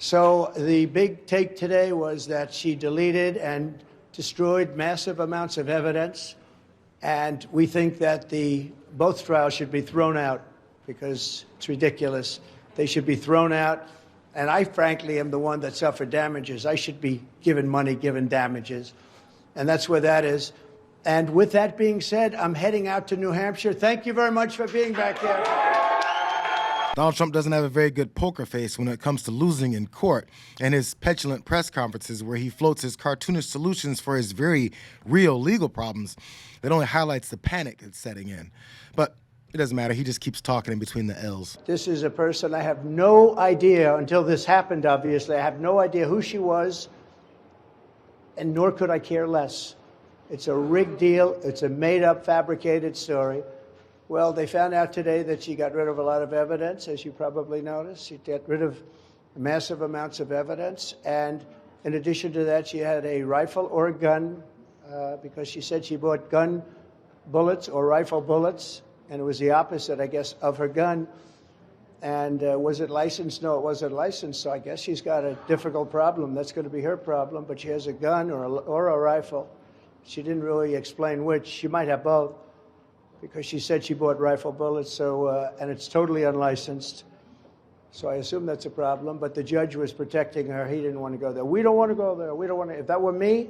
So the big take today was that she deleted and destroyed massive amounts of evidence, and we think that both trials should be thrown out because it's ridiculous. They should be thrown out, and I frankly am the one that suffered damages. I should be given money, given damages, and that's where that is. And with that being said, I'm heading out to New Hampshire. Thank you very much for being back here. Donald Trump doesn't have a very good poker face when it comes to losing in court, and his petulant press conferences where he floats his cartoonish solutions for his very real legal problems, that only highlights the panic that's setting in. But it doesn't matter. He just keeps talking in between the L's. This is a person I have no idea, until this happened, obviously, I have no idea who she was, and nor could I care less. It's a rigged deal. It's a made-up, fabricated story. Well, they found out today that she got rid of a lot of evidence, as you probably noticed. She got rid of massive amounts of evidence. And in addition to that, she had a rifle or a gun, because she said she bought gun bullets or rifle bullets, and it was the opposite, I guess, of her gun. And was it licensed? No, it wasn't licensed. So I guess she's got a difficult problem. That's going to be her problem. But she has a gun or a rifle. She didn't really explain which. She might have both, because she said she bought rifle bullets, and it's totally unlicensed. So I assume that's a problem, but the judge was protecting her. He didn't want to go there. We don't want to go there. We don't want to. If that were me,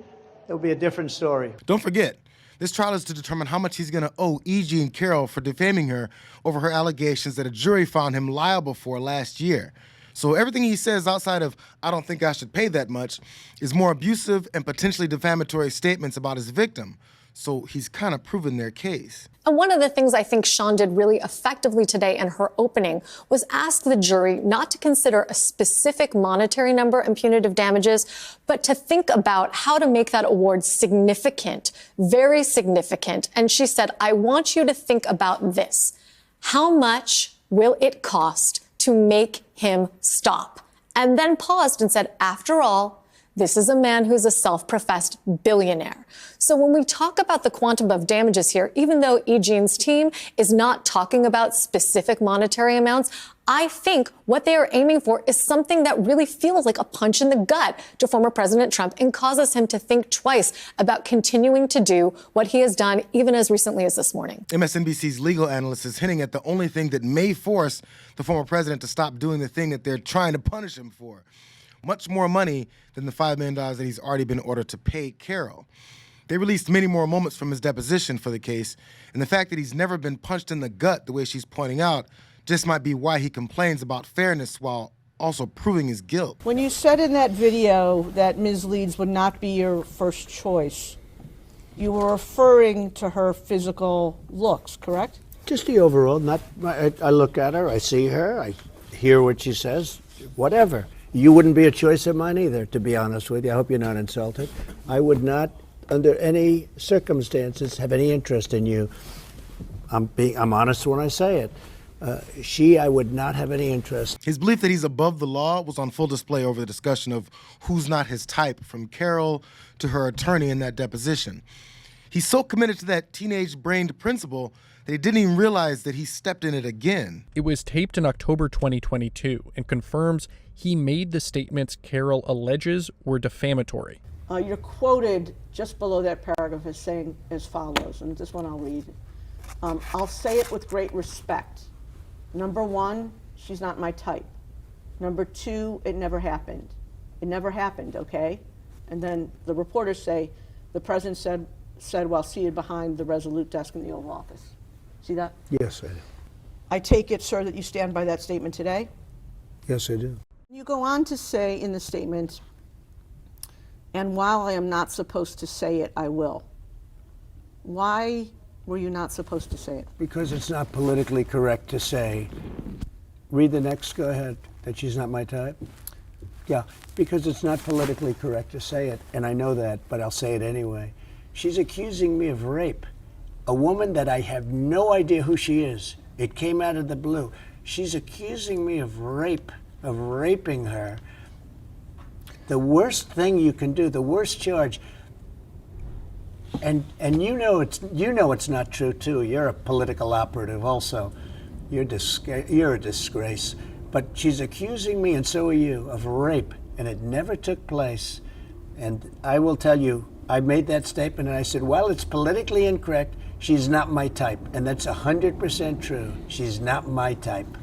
it would be a different story. Don't forget, this trial is to determine how much he's going to owe E.G. and Carroll for defaming her over her allegations that a jury found him liable for last year. So everything he says outside of, I don't think I should pay that much, is more abusive and potentially defamatory statements about his victim. So he's kind of proven their case. And one of the things I think Sean did really effectively today in her opening was ask the jury not to consider a specific monetary number in punitive damages, but to think about how to make that award significant, very significant. And she said, I want you to think about this. How much will it cost to make him stop? And then paused and said, after all, this is a man who's a self-professed billionaire. So when we talk about the quantum of damages here, even though Eugene's team is not talking about specific monetary amounts, I think what they are aiming for is something that really feels like a punch in the gut to former President Trump and causes him to think twice about continuing to do what he has done even as recently as this morning. MSNBC's legal analyst is hinting at the only thing that may force the former president to stop doing the thing that they're trying to punish him for. Much more money than the $5 million that he's already been ordered to pay Carroll. They released many more moments from his deposition for the case, and the fact that he's never been punched in the gut the way she's pointing out just might be why he complains about fairness while also proving his guilt. When you said in that video that Ms. Leeds would not be your first choice, you were referring to her physical looks, correct? Just the overall. I look at her, I see her, I hear what she says, whatever. You wouldn't be a choice of mine either, to be honest with you. I hope you're not insulted. I would not, under any circumstances, have any interest in you. I'm honest when I say it. I would not have any interest. His belief that he's above the law was on full display over the discussion of who's not his type, from Carroll to her attorney in that deposition. He's so committed to that teenage-brained principle that he didn't even realize that he stepped in it again. It was taped in October 2022 and confirms he made the statements Carroll alleges were defamatory. You're quoted just below that paragraph as saying as follows, and this one I'll read. I'll say it with great respect. Number one, she's not my type. Number two, it never happened. It never happened, okay? And then the reporters say, the president said while seated behind the Resolute desk in the Oval Office. See that? Yes, I do. I take it, sir, that you stand by that statement today? Yes, I do. You go on to say in the statement, and while I am not supposed to say it, I will. Why were you not supposed to say it? Because it's not politically correct to say. Read the next, go ahead, that she's not my type. Yeah, because it's not politically correct to say it, and I know that, but I'll say it anyway. She's accusing me of rape. A woman that I have no idea who she is. It came out of the blue. She's accusing me of rape, of raping her. The worst thing you can do, the worst charge, and you know it's not true too. You're a political operative also. You're a disgrace. But she's accusing me, and so are you, of rape, and it never took place. And I will tell you, I made that statement, and I said, well, it's politically incorrect. She's not my type. And that's 100% true. She's not my type.